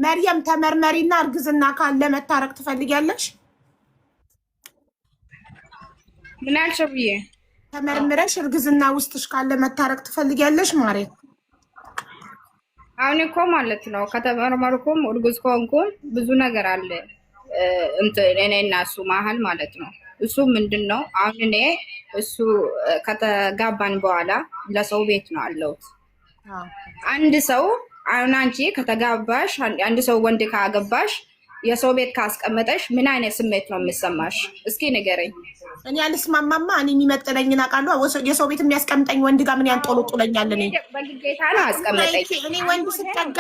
መርየም ተመርመሪና እርግዝና ካለ መታረቅ ትፈልጊያለሽ? ምን አልሽብዬ? ተመርምረሽ እርግዝና ውስጥሽ ካለ መታረቅ ትፈልጊያለሽ ማሬ? አሁን እኮ ማለት ነው ከተመረመርኩም እርጉዝ ከሆንኩም ብዙ ነገር አለ እንትን እኔና እሱ መሀል ማለት ነው። እሱ ምንድነው አሁን እኔ እሱ ከተጋባን በኋላ ለሰው ቤት ነው አለሁት። አንድ ሰው አሁን አንቺ ከተጋባሽ አንድ ሰው ወንድ ካገባሽ የሰው ቤት ካስቀመጠሽ ምን አይነት ስሜት ነው የሚሰማሽ? እስኪ ንገረኝ። እኔ አልስማማማ። እኔ የሚመጥነኝን አውቃለሁ። የሰው ቤት የሚያስቀምጠኝ ወንድ ጋር ምን ያንጦለጡለኛል? እኔ በግዴታ ነው አስቀምጠኝ። እኔ ወንድ ስጠጋ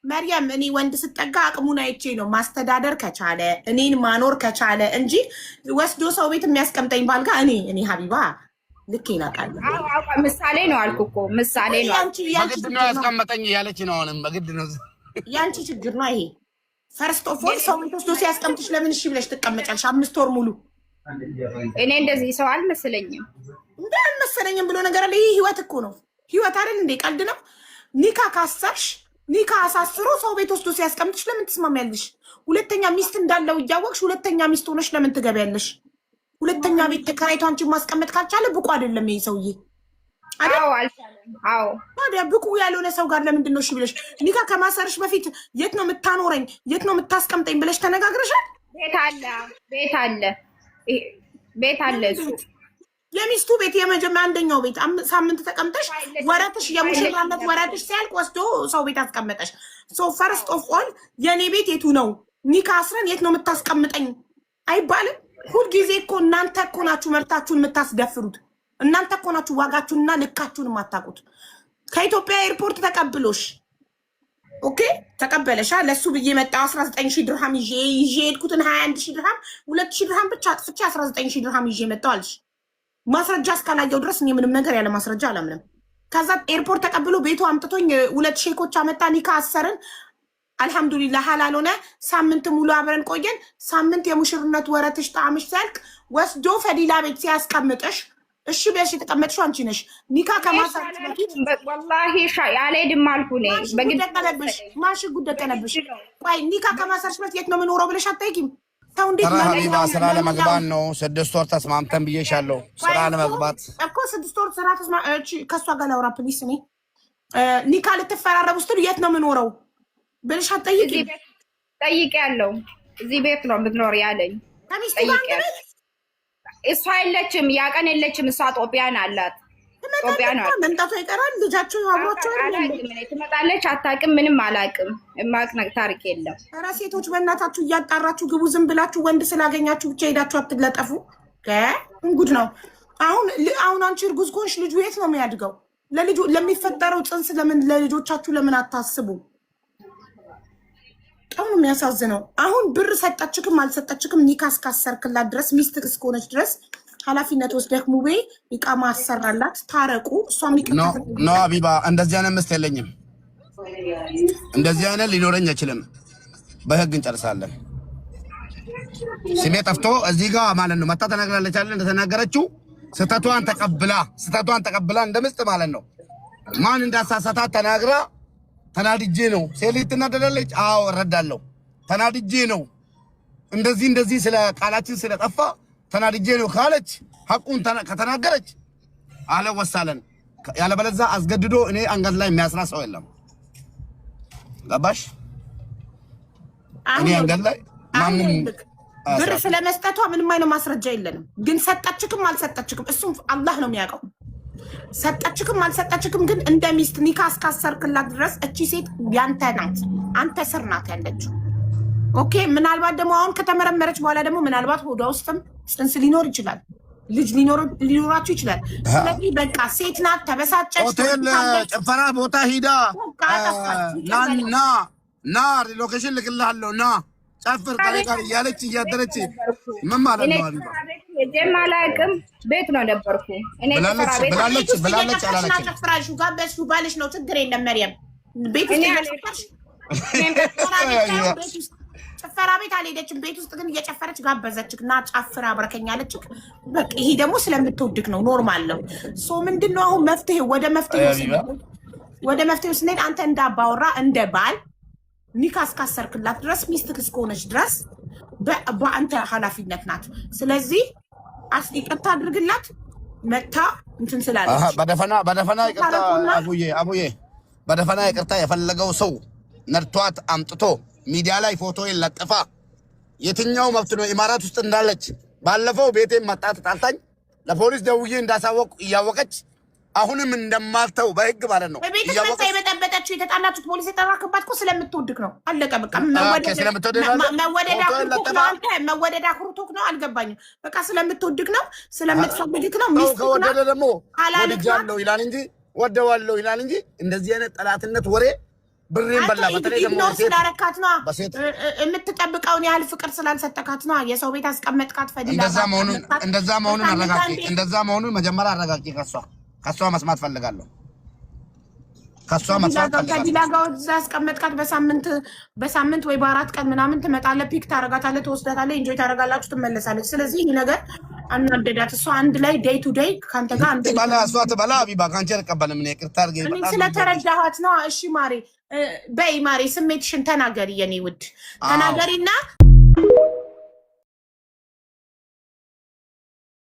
መርያም፣ እኔ ወንድ ስጠጋ አቅሙን አይቼ ነው ማስተዳደር ከቻለ እኔን ማኖር ከቻለ እንጂ ወስዶ ሰው ቤት የሚያስቀምጠኝ ባልጋ እኔ ሀቢባ ልክ ይናቃል። ምሳሌ ነው አልኩ እኮ ምሳሌ ነው። በግድ ነው ያስቀመጠኝ ያለች ነው። አሁንም በግድ ነው። ያንቺ ችግር ነው ይሄ። ፈርስት ኦፍ ኦል ሰው ቤት ወስዶ ሲያስቀምጥሽ ለምን እሺ ብለሽ ትቀመጫለሽ? 5 ወር ሙሉ እኔ እንደዚህ ሰው አልመሰለኝም። እንደ አልመሰለኝም ብሎ ነገር አለ። ይሄ ህይወት እኮ ነው። ህይወት አይደል እንዴ? ቀልድ ነው። ኒካ ካሰርሽ ኒካ አሳስሮ ሰው ቤት ወስዶ ሲያስቀምጥሽ ለምን ትስማሚያለሽ? ሁለተኛ ሚስት እንዳለው እያወቅሽ ሁለተኛ ሚስት ሆነሽ ለምን ትገቢያለሽ? ሁለተኛ ቤት ተከራይቶ አንቺን ማስቀመጥ ካልቻለ ብቁ አይደለም ይሄ ሰውዬ። አዎ አልቻለም። አዎ ታዲያ ብቁ ያልሆነ ሰው ጋር ለምንድን ነው እሺ ብለሽ ኒካ ከማሰርሽ በፊት የት ነው የምታኖረኝ የት ነው የምታስቀምጠኝ ብለሽ ተነጋግረሻል? ቤት አለ ቤት አለ ቤት አለ እሱ የሚስቱ ቤት የመጀመሪያ አንደኛው ቤት ሳምንት ተቀምጠሽ ወራትሽ የሙሽራነት ወራትሽ ሲያልቅ ወስዶ ሰው ቤት አስቀመጠሽ። ሶ ፈርስት ኦፍ ኦል የኔ ቤት የቱ ነው? ኒካ አስረን የት ነው የምታስቀምጠኝ አይባልም። ሁልጊዜ እኮ እናንተ እኮ ናችሁ መርታችሁን የምታስደፍሩት። እናንተ እኮ ናችሁ ዋጋችሁንና ልካችሁን የማታውቁት። ከኢትዮጵያ ኤርፖርት ተቀብሎሽ ኦኬ ተቀበለሻ። ለሱ ብዬ መጣ 19000 ድርሃም ይዤ ሄድኩትን 21000 ድርሃም 2000 ድርሃም ብቻ አጥፍቼ 19000 ድርሃም ይዤ መጣሁ አልሽ። ማስረጃ እስካላየው ድረስ እኔ ምንም ነገር ያለ ማስረጃ አላምንም። ከዛ ኤርፖርት ተቀብሎ ቤቱ አምጥቶኝ 2 ሼኮች አመጣ። ኒካ አሰርን። አልሐምዱሊላህ ሐላል ሆነ። ሳምንት ሙሉ አብረን ቆየን። ሳምንት የሙሽርነት ወረትሽ ጣዕምሽ ሲያልቅ ወስዶ ፈዲላ ቤት ሲያስቀምጥሽ እሺ ብለሽ የተቀመጥሽው አንቺ ነሽ። ኒካ ከማሰርሽ በፊት ወላሂ አልሄድም አልኩ እኔ በግድ ደቀለብሽ። ማሽ ጉድ ደቀለብሽ። ቆይ ኒካ ከማሰርሽ በፊት የት ነው የምኖረው ብለሽ አትጠይቂም? ሰው እንዴት ነው ሀቢባ? ስራ ለመግባት ነው 6 ወር ተስማምተን ብዬሻለሁ። ስራ ለመግባት እኮ 6 ወር ስራ ተስማምተን ከሷ ጋር ላውራ ፕሊስ። እኔ ኒካ ልትፈራረቡ ስትሉ የት ነው የምኖረው ብለሽ አትጠይቂም? ጠይቄያለሁ። እዚህ ቤት ነው የምትኖር ያለኝ። ጠይቄያለሁ። እሷ የለችም፣ ያ ቀን የለችም። እሷ ጦቢያን አላት። ጦቢያን አላት። መምጣቷ ይቀራል። ልጃቸው አብሯቸው ትመጣለች። አታውቅም። ምንም አላውቅም። የማውቅ ታሪክ የለም። ኧረ ሴቶች በእናታችሁ እያጣራችሁ ግቡ። ዝም ብላችሁ ወንድ ስላገኛችሁ ብቻ ሄዳችሁ አትለጠፉ። እንጉድ ነው። አሁን አንቺ እርጉዝ ከሆንሽ ልጁ የት ነው የሚያድገው? ለልጁ ለሚፈጠረው ጽንስ ለምን ለልጆቻችሁ ለምን አታስቡ? በጣም ነው የሚያሳዝነው። አሁን ብር ሰጠችክም አልሰጠችክም ኒካ እስካሰርክላት ድረስ ሚስት እስከሆነች ድረስ ኃላፊነት ወስደህ ሙቤ ኢቃማ አሰራላት። ታረቁ። እሷም ነው ሀቢባ። እንደዚህ አይነት ምስት የለኝም። እንደዚህ አይነት ሊኖረኝ አይችልም። በህግ እንጨርሳለን። ስሜ ጠፍቶ እዚህ ጋር ማለት ነው መታ ተናግራለች አለ እንደተናገረችው ስህተቷን ተቀብላ እንደምስጥ ማለት ነው። ማን እንዳሳሳታት ተናግራ ተናድጄ ነው ሴሊት ትናደዳለች። አዎ እረዳለሁ። ተናድጄ ነው እንደዚህ ስለ ቃላችን ስለጠፋ ተናድጄ ነው ካለች ሐቁን ከተናገረች አለ ወሳለን። ያለበለዚያ አስገድዶ እኔ አንገት ላይ የሚያስራ ሰው የለም። ገባሽ? እኔ አንገት ላይ ማንም ብር ስለመስጠቷ ምንም አይነት ማስረጃ የለንም። ግን ሰጣችክም አልሰጣችክም እሱም አላህ ነው የሚያውቀው። ሰጣችክም አልሰጣችክም ግን እንደ ሚስት ኒካ እስካሰርክላት ድረስ እቺ ሴት ያንተ ናት። አንተ ስር ናት ያለችው። ኦኬ። ምናልባት ደግሞ አሁን ከተመረመረች በኋላ ደግሞ ምናልባት ሆዷ ውስጥም ጽንስ ሊኖር ይችላል፣ ልጅ ሊኖራችሁ ይችላል። ስለዚህ በቃ ሴት ናት። ተበሳጨች። ሆቴል ጭፈራ ቦታ ሂዳ ና ሪሎኬሽን ልክልሃለሁ ና ጨፍር ከኔ ጋር እያለች እያደረች ምን ማለት ነው? ሀቢባ ጀማ አላውቅም። ቤት ነው ነበርኩ እኔ ብላለች አላለችም። ጨፍራሹ ጋበዝኩ ባልሽ ነው ችግር የለም። መርየም ቤት ጭፈራ ቤት አልሄደችም። ቤት ውስጥ ግን እየጨፈረች ጋበዘችክ እና ጨፍራ አብረከኝ አለችክ። በቃ ይሄ ደግሞ ስለምትወድክ ነው፣ ኖርማል ነው። ሶ ምንድነው አሁን መፍትሄው? ወደ መፍትሄው ስንሄድ አንተ እንዳባወራ እንደ ባል ኒካስ ካሰርክላት ድረስ ሚስትክ እስከሆነች ድረስ በአንተ ኃላፊነት ናት። ስለዚህ ይቅርታ አድርግላት መታ እንትን ስላለች በደፈና ይቅርታ አቡዬ በደፈና ይቅርታ የፈለገው ሰው ነርቷት አምጥቶ ሚዲያ ላይ ፎቶ ይለጥፋ የትኛው መብት ነው? ኢማራት ውስጥ እንዳለች ባለፈው ቤቴን መጣ ተጣልታኝ ለፖሊስ ደውዬ እንዳሳወቅ እያወቀች አሁንም እንደማልተው በህግ ማለት ነው። በቤት መጣ የበጠበጠችው የተጣላችሁት ፖሊስ የጠራክባት እኮ ስለምትወድክ ነው። አለቀ በቃ። መወደድ አኩርቶክ ነው። አልገባኝም። በቃ ስለምትወድክ ነው፣ ስለምትፈልግክ ነው። ሚስት ከወደደ ደግሞ ወድጃለሁ ይላል እንጂ ወደዋለሁ ይላል እንጂ እንደዚህ አይነት ጠላትነት ወሬ ብሬን በላ። በተለይ ደግሞ ስላረካት ነው የምትጠብቀውን ያህል ፍቅር ስላልሰጠካት ነው። የሰው ቤት አስቀመጥካት ፈዲላ። እንደዛ መሆኑን መጀመሪያ አረጋግጪ። ከሷ መስማት ፈልጋለሁ። ከዲላ ጋር እዛ አስቀመጥካት። በሳምንት ወይ በ4 ቀን ምናምን ትመጣለህ፣ ፒክ ታረጋታለህ፣ ትወስዳታለህ፣ ኢንጆይ ታረጋላችሁ፣ ትመለሳለች። ስለዚህ ይህ ነገር አናደዳት። እሷ አንድ ላይ ዴይ ቱ ዴይ ካንተ ጋር አንድ ባላ እሷ ትበላ ሀቢባ ካንቺ አልቀበልም። እኔ ይቅርታ አድርጌ በጣም ስለተረዳኋት ነው። እሺ ማሬ፣ በይ ማሬ፣ ስሜትሽን ተናገሪ የኔ ውድ ተናገሪና